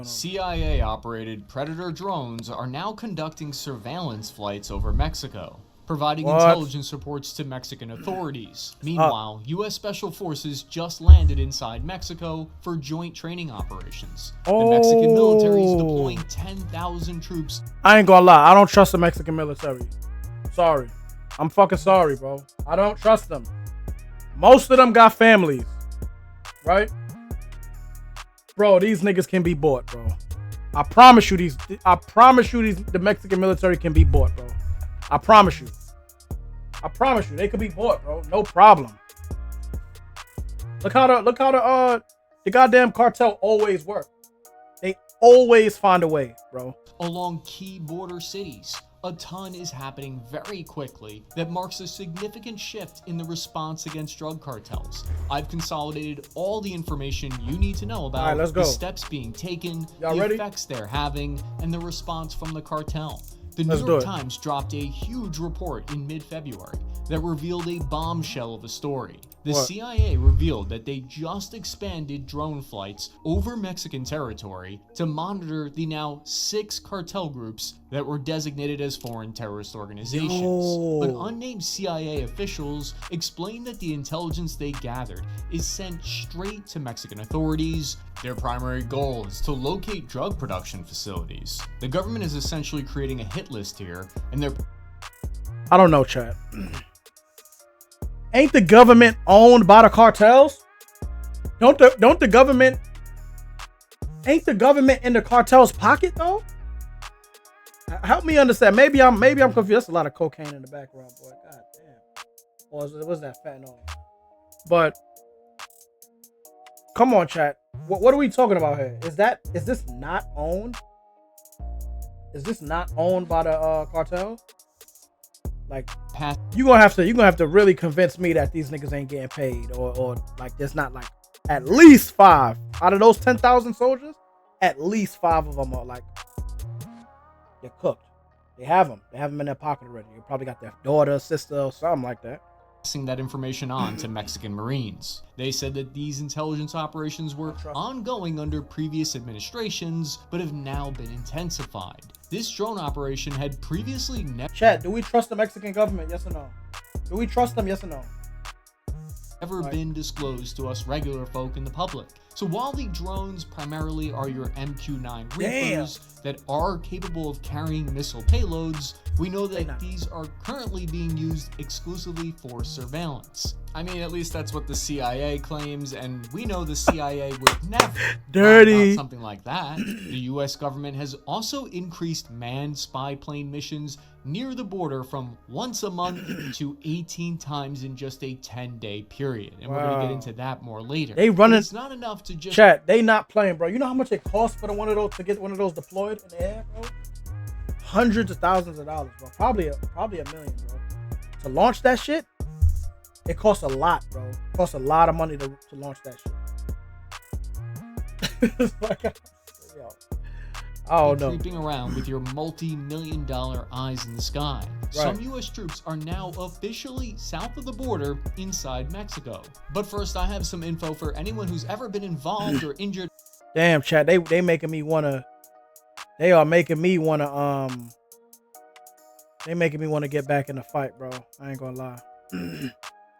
CIA-operated Predator drones are now conducting surveillance flights over Mexico, providing intelligence reports to Mexican authorities. Meanwhile, U.S. Special Forces just landed inside Mexico for joint training operations. The Mexican military is deploying 10,000 troops. I ain't gonna lie, I don't trust the Mexican military. Sorry. I'm fucking sorry, bro. I don't trust them. Most of them got families, right? Bro, these niggas can be bought, bro. I promise you the Mexican military can be bought, bro. I promise you. They could be bought, bro. No problem. Look how the goddamn cartel always work. They always find a way, bro. Along key border cities, a ton is happening very quickly that marks a significant shift in the response against drug cartels. I've consolidated all the information you need to know about the steps being taken, effects they're having, and the response from the cartel. The New York Times dropped a huge report in mid-February that revealed a bombshell of a story. The CIA revealed that they just expanded drone flights over Mexican territory to monitor the now 6 cartel groups that were designated as foreign terrorist organizations. But unnamed CIA officials explained that the intelligence they gathered is sent straight to Mexican authorities. Their primary goal is to locate drug production facilities. The government is essentially creating a hit list here, and they're... I don't know, chat. Ain't the government owned by the cartels? Ain't the government in the cartel's pocket though? Help me understand. Maybe I'm confused. There's a lot of cocaine in the background, boy. God damn. Or was that fentanyl? But come on, chat. What are we talking about here? Is this not owned? Is this not owned by the cartel? Like, you gonna have to really convince me that these niggas ain't getting paid, or like there's not like at least 5 out of those 10,000 soldiers. At least 5 of them are like they're cooked. They have them in their pocket already. You probably got their daughter, sister, or something like that. Passing that information on to Mexican Marines. They said that these intelligence operations were ongoing under previous administrations, but have now been intensified. This drone operation had previously Chat, do we trust the Mexican government? Yes or no? Do we trust them? Yes or no? Never been disclosed to us regular folk in the public. So while the drones primarily are your MQ-9 Reapers that are capable of carrying missile payloads, we know that these are currently being used exclusively for surveillance. I mean, at least that's what the CIA claims, and we know the CIA would never about something like that. The US government has also increased manned spy plane missions near the border from once a month to 18 times in just a 10-day period. And we're going to get into that more later. They running. It's not enough to just... Chat, they not playing, bro. You know how much it costs for one of those to get one of those deployed in the air, bro? Hundreds of thousands of dollars, bro. Probably a million, bro. To launch that shit, it costs a lot, bro. It costs a lot of money to launch that shit. Like, yo. Oh no. Creeping around with your multi-million-dollar eyes in the sky. Some U.S. troops are now officially south of the border inside Mexico. But first, I have some info for anyone who's ever been involved or injured. Damn, chat, they making me wanna. They are making me wanna They making me wanna get back in the fight, bro. I ain't gonna lie.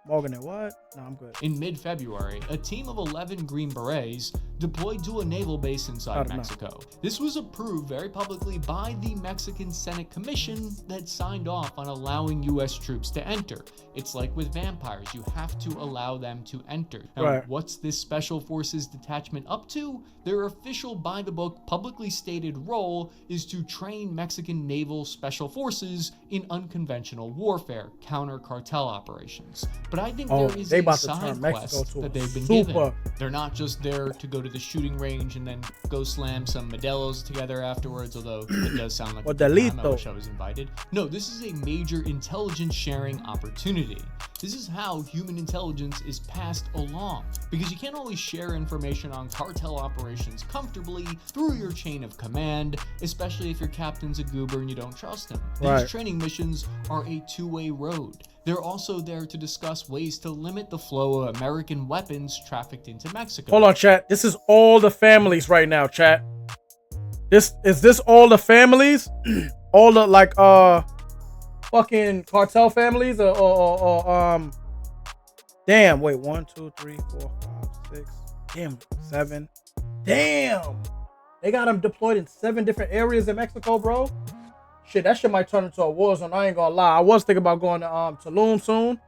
Morgan, what? No, I'm good. In mid-February, a team of 11 Green Berets deployed to a naval base inside Mexico. This was approved very publicly by the Mexican Senate Commission that signed off on allowing U.S. troops to enter. It's like with vampires, you have to allow them to enter. Now, what's this Special Forces detachment up to? Their official by-the-book, publicly stated role is to train Mexican naval special forces in unconventional warfare, counter-cartel operations. But I think there is a side quest that they've been given. They're not just there to go to the shooting range and then go slam some Modelos together afterwards, although it does sound like a good time. I wish I was invited. No, this is a major intelligence sharing opportunity. This is how human intelligence is passed along, because you can't always share information on cartel operations comfortably through your chain of command, especially if your captain's a goober and you don't trust him. These training missions are a two-way road. They're also there to discuss ways to limit the flow of American weapons trafficked into Mexico. Hold on, chat. This is all the families right now, chat. This all the families? All the like fucking cartel families or damn, wait, 1, 2, 3, 4, 5, 6, damn, 7. Damn. They got them deployed in 7 different areas in Mexico, bro. Shit, that shit might turn into a war zone. I ain't gonna lie. I was thinking about going to Tulum soon.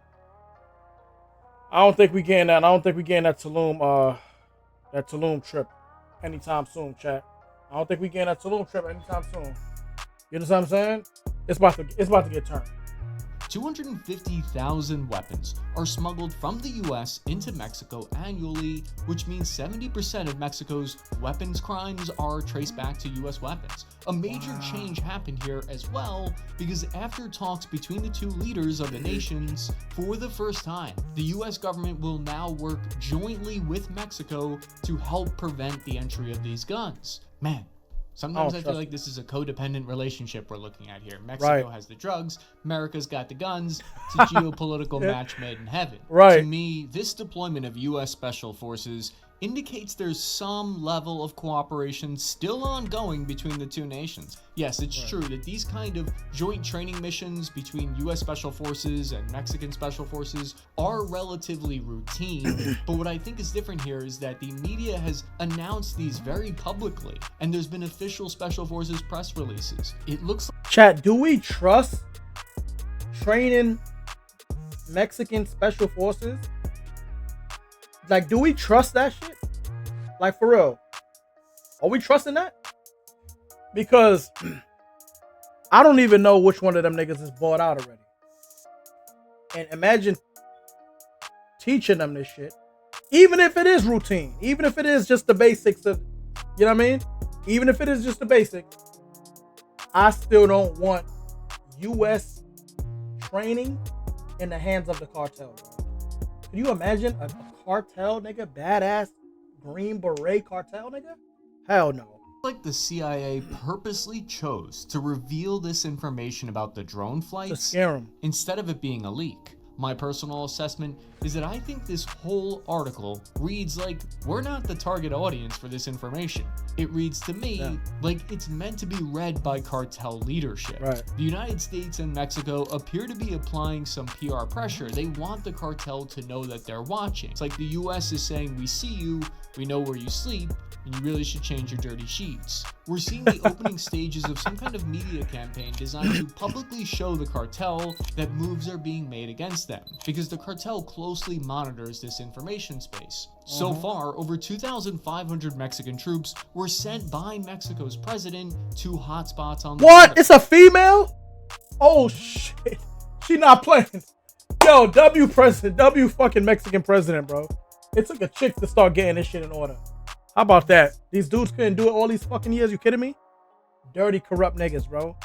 I don't think we getting that. I don't think we getting that Tulum trip anytime soon, chat. I don't think we getting that Tulum trip anytime soon. You know what I'm saying? It's about to get turned. 250,000 weapons are smuggled from the US into Mexico annually, which means 70% of Mexico's weapons crimes are traced back to US weapons. A major change happened here as well, because after talks between the two leaders of the nations, for the first time, the US government will now work jointly with Mexico to help prevent the entry of these guns. Man, sometimes I feel like this is a codependent relationship we're looking at here. Mexico has the drugs, America's got the guns. It's a geopolitical match made in heaven. To me, this deployment of U.S. Special Forces indicates there's some level of cooperation still ongoing between the two nations. Yes, it's true that these kind of joint training missions between U.S. Special Forces and Mexican Special Forces are relatively routine, but what I think is different here is that the media has announced these very publicly, and there's been official Special Forces press releases. It looks like... Chat, do we trust training Mexican Special Forces? Like, do we trust that shit? Like, for real? Are we trusting that? Because I don't even know which one of them niggas is bought out already. And imagine teaching them this shit. Even if it is routine. Even if it is just the basics of, you know what I mean? Even if it is just the basics. I still don't want U.S. training in the hands of the cartel, bro. Can you imagine a cartel nigga, badass Green Beret cartel nigga? Hell no. Like the CIA purposely chose to reveal this information about the drone flights to scare them instead of it being a leak. My personal assessment is that I think this whole article reads like we're not the target audience for this information. It reads to me like it's meant to be read by cartel leadership. The United States and Mexico appear to be applying some PR pressure. They want the cartel to know that they're watching. It's like the US is saying, we see you, we know where you sleep, and you really should change your dirty sheets. We're seeing the opening stages of some kind of media campaign designed to publicly show the cartel that moves are being made against them, because the cartel closely monitors this information space. So far, over 2,500 Mexican troops were sent by Mexico's president to hotspots on the border. It's a female? Oh shit. She not playing. Yo, W fucking Mexican president, bro. It took a chick to start getting this shit in order. How about that? These dudes couldn't do it all these fucking years. You kidding me? Dirty, corrupt niggas, bro.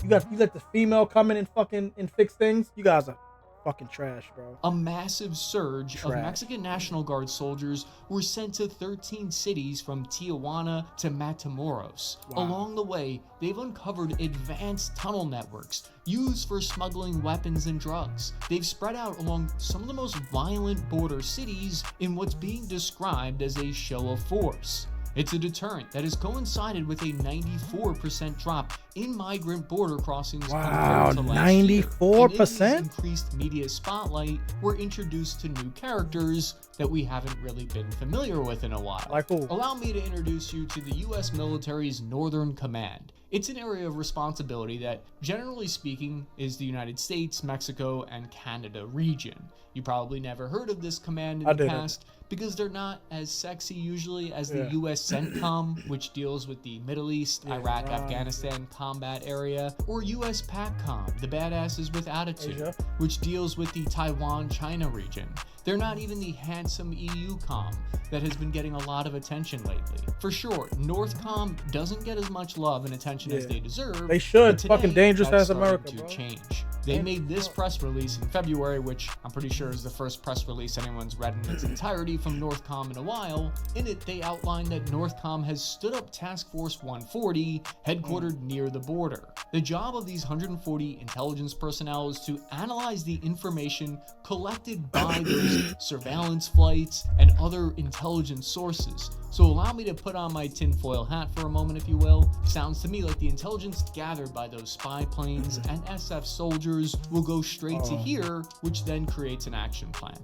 You let the female come in and fucking fix things. You guys are fucking trash, bro. A massive surge of Mexican National Guard soldiers were sent to 13 cities from Tijuana to Matamoros. Along the way, they've uncovered advanced tunnel networks used for smuggling weapons and drugs. They've spread out along some of the most violent border cities in what's being described as a show of force. It's a deterrent that has coincided with a 94% drop in migrant border crossings compared to last year. 94%? Increased media spotlight were introduced to new characters that we haven't really been familiar with in a while. Like who? Allow me to introduce you to the U.S. military's Northern Command. It's an area of responsibility that, generally speaking, is the United States, Mexico, and Canada region. You probably never heard of this command in the past because they're not as sexy usually as the U.S. CENTCOM, which deals with the Middle East, Iraq, Afghanistan combat area, or U.S. PACCOM, the badasses with attitude, which deals with the Taiwan-China region. They're not even the handsome EUCOM that has been getting a lot of attention lately. For sure, NORTHCOM doesn't get as much love and attention as they deserve. They should. Today, fucking dangerous that's as America, starting bro. to change. They made this press release in February, which I'm pretty sure is the first press release anyone's read in its entirety from Northcom in a while. In it, they outlined that Northcom has stood up Task Force 140, headquartered near the border. The job of these 140 intelligence personnel is to analyze the information collected by those surveillance flights and other intelligence sources. So allow me to put on my tinfoil hat for a moment, if you will. Sounds to me like the intelligence gathered by those spy planes and SF soldiers will go straight to here, which then creates an action plan.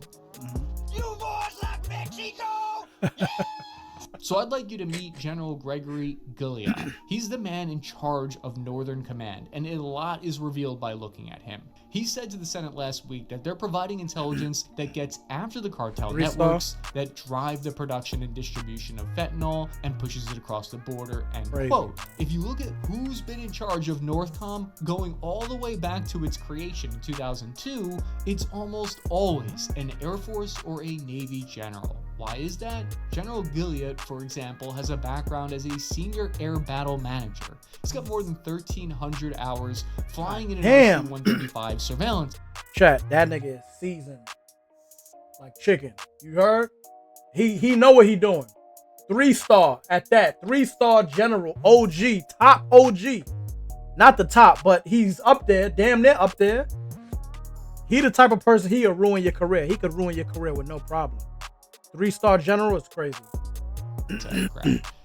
You boys like Mexico? Yeah! So I'd like you to meet General Gregory Gilliard. He's the man in charge of Northern Command, and a lot is revealed by looking at him. He said to the Senate last week that they're providing intelligence that gets after the cartel networks that drive the production and distribution of fentanyl and pushes it across the border, end quote. If you look at who's been in charge of Northcom going all the way back to its creation in 2002, it's almost always an Air Force or a Navy general. Why is that? General Gilliard, for example, has a background as a senior air battle manager. He's got more than 1,300 hours flying in an RC-135 surveillance. Chat, that nigga is seasoned like chicken. You heard? He know what he doing. 3-star at that. 3-star general, OG, top OG. Not the top, but he's up there, damn near up there. He the type of person, he'll ruin your career. He could ruin your career with no problem. 3-star general is crazy.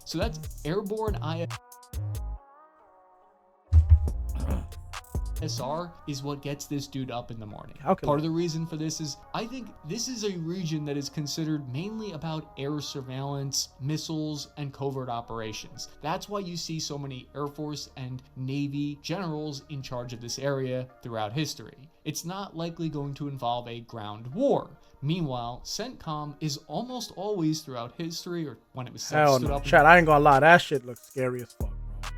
So that's airborne ISR is what gets this dude up in the morning. Part of the reason for this is I think this is a region that is considered mainly about air surveillance, missiles, and covert operations. That's why you see so many Air Force and Navy generals in charge of this area throughout history. It's not likely going to involve a ground war. Meanwhile, CENTCOM is almost always throughout history, or when it was set, stood up. Chat, I ain't gonna lie, that shit looks scary as fuck, bro.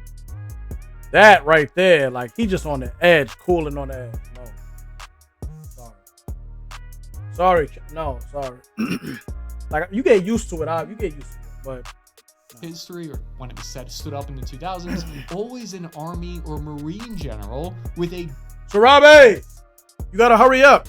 That right there, like he just on the edge, cooling on the edge. No, sorry. No, sorry. Like you get used to it, you get used to it, but. History, or when it was set, stood up in the 2000s, always an Army or Marine general with a Sarabe, you gotta hurry up.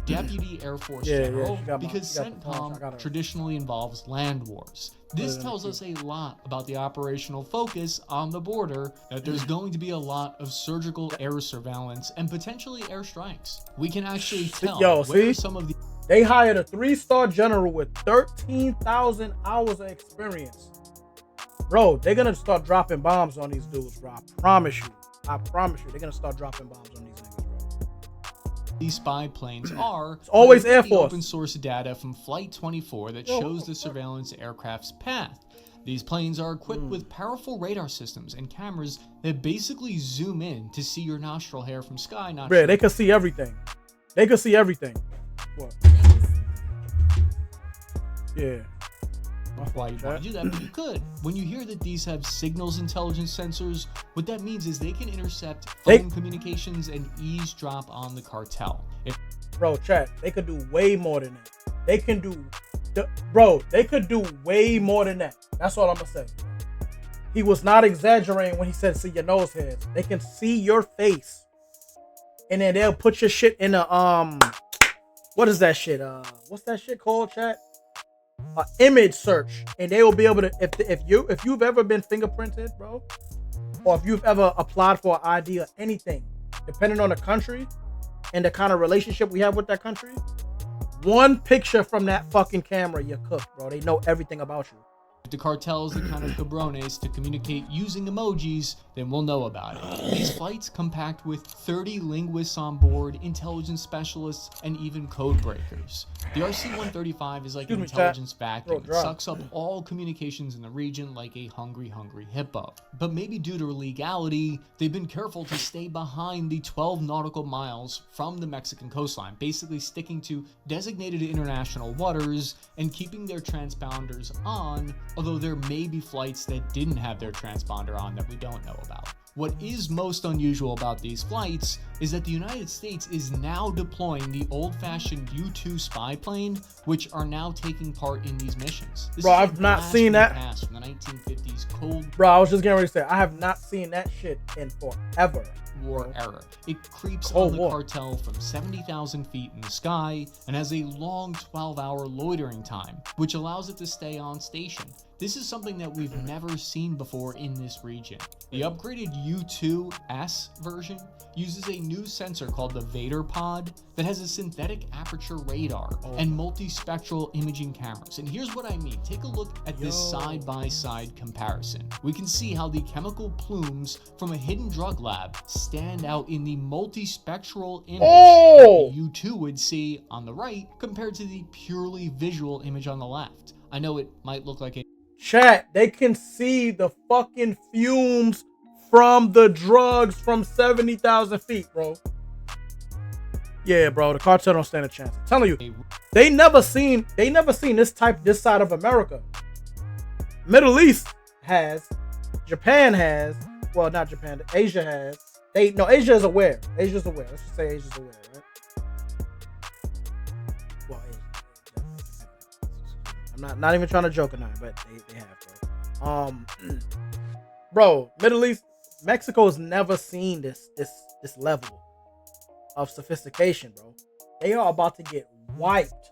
Deputy Air Force general, because CENTCOM traditionally involves land wars. This tells us a lot about the operational focus on the border, that there's going to be a lot of surgical air surveillance and potentially airstrikes. We can actually tell where some of the... They hired a 3-star general with 13,000 hours of experience. Bro, they're going to start dropping bombs on these dudes, bro. I promise you. They're going to start dropping bombs on these niggas, bro. These spy planes are it's always Air Force. Open source data from Flight 24 that shows the surveillance aircraft's path. These planes are equipped with powerful radar systems and cameras that basically zoom in to see your nostril hair from sky. They can see everything. They can see everything. What? Yeah. Why you want to do that, but you could. When you hear that these have signals intelligence sensors, what that means is they can intercept phone communications and eavesdrop on the cartel. Bro, chat, they could do way more than that. They could do way more than that. That's all I'm gonna say. He was not exaggerating when he said see your nose hairs. They can see your face. And then they'll put your shit in a what is that shit? What's that shit called, chat? Image search, and they will be able to if you've ever been fingerprinted, bro, or if you've ever applied for an ID or anything, depending on the country and the kind of relationship we have with that country, one picture from that fucking camera, you're cooked, bro. They know everything about you. If the cartel's the kind of cabrones to communicate using emojis, then we'll know about it. These flights come packed with 30 linguists on board, intelligence specialists, and even code breakers. The RC-135 is like an intelligence vacuum. It sucks up all communications in the region like a hungry hippo. But maybe due to illegality, they've been careful to stay behind the 12 nautical miles from the Mexican coastline, basically sticking to designated international waters and keeping their transponders on, although there may be flights that didn't have their transponder on that we don't know about. What is most unusual about these flights is that the United States is now deploying the old-fashioned U-2 spy plane, which are now taking part in these missions. Bro, I've not seen that. From the 1950s cold. Bro, I was just getting ready to say, I have not seen that shit in forever. War era. It creeps Cold on the War. cartel from 70,000 feet in the sky and has a long 12-hour loitering time, which allows it to stay on station. This is something that we've never seen before in this region. The upgraded U2S version uses a new sensor called the Vader Pod that has a synthetic aperture radar and multispectral imaging cameras. And here's what I mean. Take a look at this side-by-side comparison. We can see how the chemical plumes from a hidden drug lab stand out in the multispectral image that the U2 would see on the right compared to the purely visual image on the left. I know it might look like a Chat, they can see the fucking fumes from the drugs from 70,000 feet, bro. Yeah, bro, the cartel don't stand a chance. I'm telling you, they never seen this side of America. Middle East has, Japan has, well, not Japan, Asia has. Asia is aware. Asia's aware. Let's just say Asia's aware, right? Well, I'm not even trying to joke or nothing, but they have, bro. Bro, Middle East, Mexico's never seen this level of sophistication, bro. They are about to get wiped.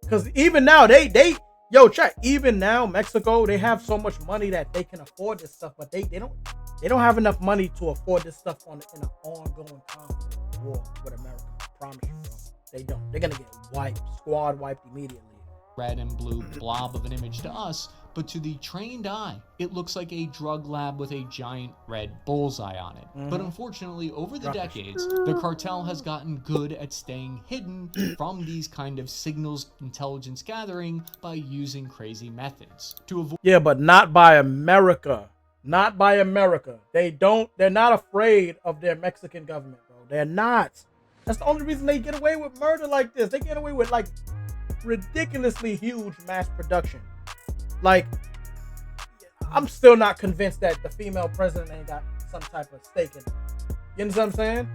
Cause even now, chat, even now, Mexico, they have so much money that they can afford this stuff, but they don't have enough money to afford this stuff in an ongoing conflict war with America. I promise you, bro. They don't. They're gonna get wiped, squad wiped immediately. Red and blue blob of an image to us, but to the trained eye, it looks like a drug lab with a giant red bullseye on it. But unfortunately, over the decades, the cartel has gotten good at staying hidden from these kind of signals intelligence gathering by using crazy methods. To avoid but not by America. Not by America. They're not afraid of their Mexican government, bro. They're not. That's the only reason they get away with murder like this. They get away with like ridiculously huge mass production. Like, I'm still not convinced that the female president ain't got some type of stake in it. You understand what I'm saying?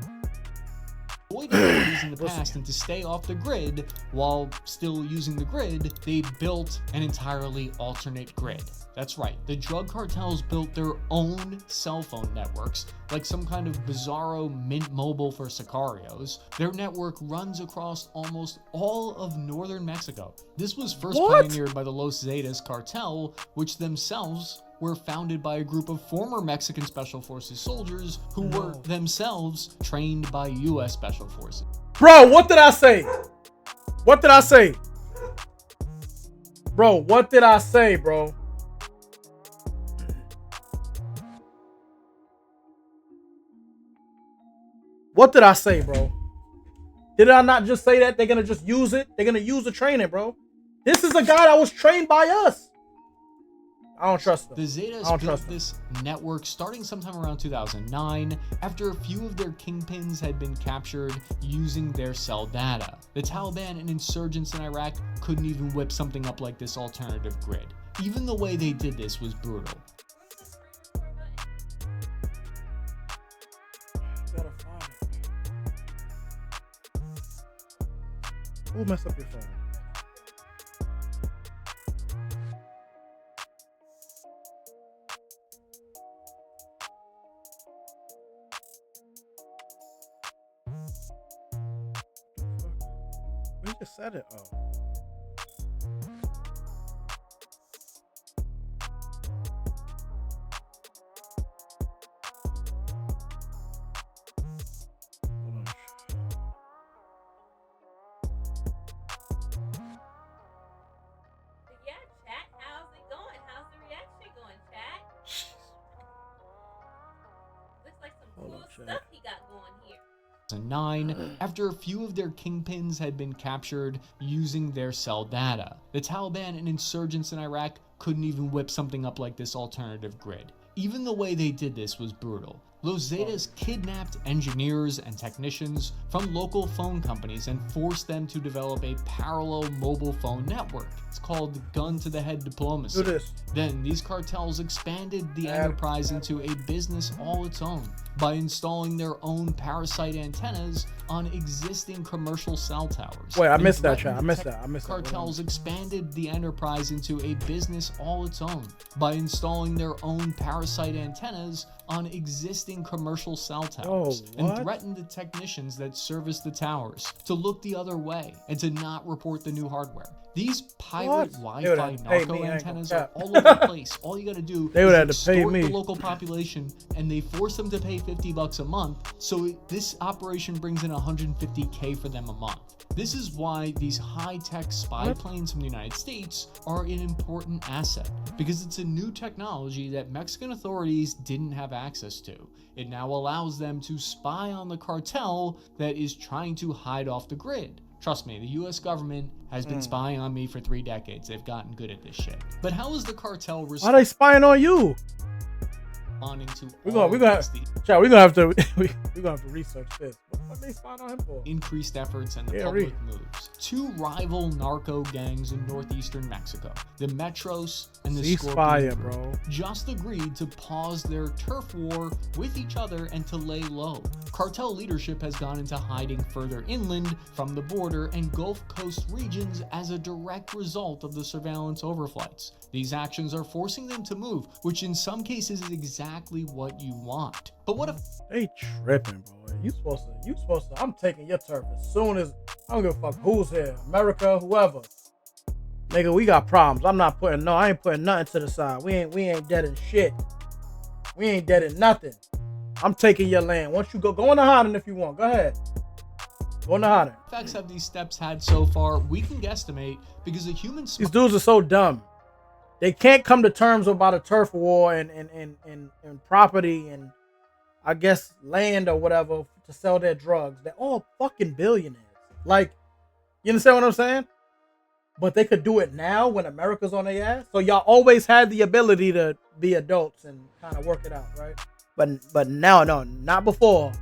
Avoid in the past and to stay off the grid while still using the grid, they built an entirely alternate grid. That's right, the drug cartels built their own cell phone networks, like some kind of bizarro Mint Mobile for sicarios. Their network runs across almost all of northern Mexico. This was first pioneered by the Los Zetas cartel, which themselves were founded by a group of former Mexican Special Forces soldiers who were themselves trained by U.S. Special Forces. Bro, what did I say? What did I say? Bro, what did I say, bro? What did I say, bro? Did I not just say that they're going to just use it? They're going to use the training, bro. This is a guy that was trained by us. I don't trust them. The Zetas built this network starting sometime around 2009 after a few of their kingpins had been captured using their cell data. The Taliban and insurgents in Iraq couldn't even whip something up like this alternative grid. Even the way they did this was brutal. Who messed up your phone? We just said it. Oh. Stuff he got going here. 2009, after a few of their kingpins had been captured using their cell data. The Taliban and insurgents in Iraq couldn't even whip something up like this alternative grid. Even the way they did this was brutal. Los Zetas kidnapped engineers and technicians from local phone companies and forced them to develop a parallel mobile phone network. It's called gun-to-the-head diplomacy. Do this. Then these cartels expanded the enterprise into a business all its own by installing their own parasite antennas on existing commercial cell towers. Wait, I missed that, chat. I missed that. Cartels expanded the enterprise into a business all its own by installing their own parasite antennas on existing inspecting commercial cell towers and threatened the technicians that service the towers to look the other way and to not report the new hardware. These pirate Wi-Fi narco antennas are all over the place. All you gotta do is extort the local population, and they force them to pay $50 a month. So this operation brings in $150K for them a month. This is why these high-tech spy planes from the United States are an important asset, because it's a new technology that Mexican authorities didn't have access to. It now allows them to spy on the cartel that is trying to hide off the grid. Trust me, the US government has been spying on me for 3 decades. They've gotten good at this shit. But how is the cartel Why are they spying on you? We're gonna have to research this. What they spying on him for? Increased efforts and the public moves. 2 rival narco gangs in northeastern Mexico, the Metros and the Scorpion Group, just agreed to pause their turf war with each other and to lay low. Cartel leadership has gone into hiding further inland from the border and Gulf Coast regions as a direct result of the surveillance overflights. These actions are forcing them to move, which in some cases is exactly what you want. But what if they tripping, bro? You supposed to, I'm taking your turf as soon as, I don't give a fuck who's here, America, whoever. Nigga, we got problems. I ain't putting nothing to the side. We ain't dead in shit. We ain't dead in nothing. I'm taking your land. Once you go into hiding if you want. Go ahead. Go into hiding. Effects have these steps had so far? We can guesstimate because the human... These dudes are so dumb. They can't come to terms about a turf war and property and, I guess, land or whatever to sell their drugs. They're all fucking billionaires. Like, you understand what I'm saying? But they could do it now when America's on their ass. So y'all always had the ability to be adults and kind of work it out, right? But now, no, not before.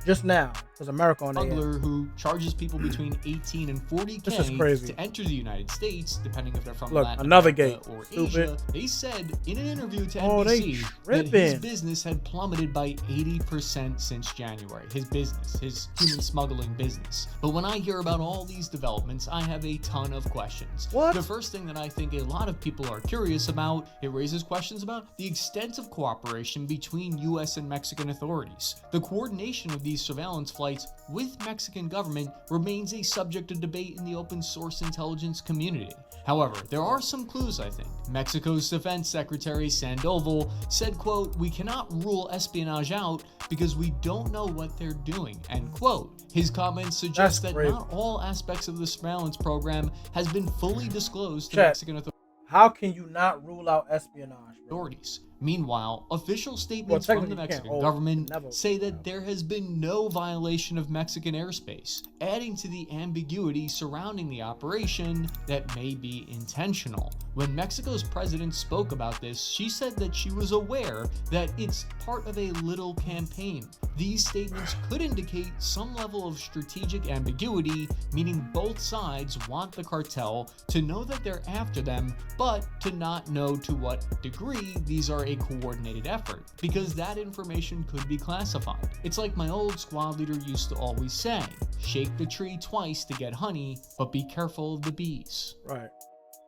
Just now, because America on their ass. Who charges people between 18 and 40K to enter the United States, depending if they're from Latin America or Asia. They said in an interview to NBC that his business had plummeted by 80% since January. His business, his human smuggling business. But when I hear about all these developments, I have a ton of questions. The first thing that I think a lot of people are curious about, it raises questions about the extent of cooperation between US and Mexican authorities. The coordination of these surveillance flights with Mexican government remains a subject of debate in the open source intelligence community. However, there are some clues, I think. Mexico's Defense Secretary Sandoval said, quote, "We cannot rule espionage out because we don't know what they're doing," end quote. His comments suggest that not all aspects of the surveillance program has been fully disclosed to Mexican authorities. How can you not rule out espionage, authorities? Meanwhile, official statements from the Mexican government say that there has been no violation of Mexican airspace, adding to the ambiguity surrounding the operation that may be intentional. When Mexico's president spoke about this, she said that she was aware that it's part of a little campaign. These statements could indicate some level of strategic ambiguity, meaning both sides want the cartel to know that they're after them, but to not know to what degree these are a coordinated effort, because that information could be classified. It's like my old squad leader used to always say, shake the tree twice to get honey, but be careful of the bees. Right.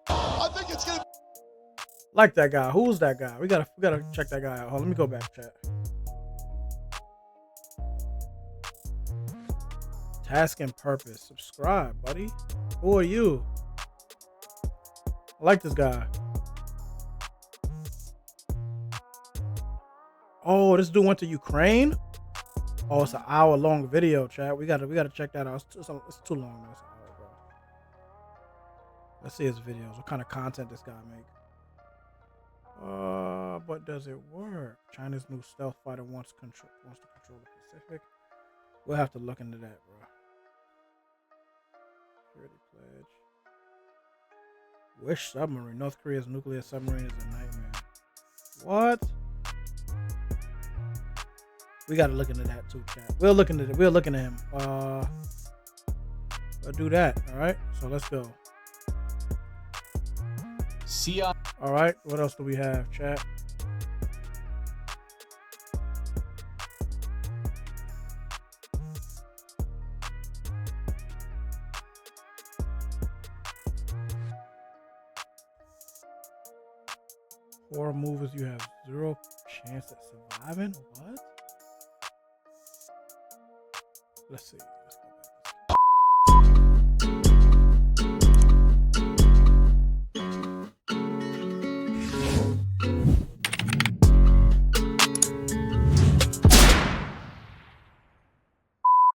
I think it's gonna... Like that guy. Who's that guy? We gotta check that guy out. Hold on, let me go back, chat. Task and purpose. Subscribe, buddy. Who are you? I like this guy. Oh, this dude went to Ukraine? Oh, it's an hour-long video, chat. We gotta check that out. It's too long, man. It's an hour, bro. Let's see his videos. What kind of content this guy make? But does it work? China's new stealth fighter wants to control the Pacific. We'll have to look into that, bro. Security pledge. Wish submarine. North Korea's nuclear submarine is a nightmare. What? We gotta look into that too, chat. We'll look into him. I'll do that. All right. So let's go. See ya. All right. What else do we have, chat? Horror movies, you have 0 chance at surviving. What? Let's see.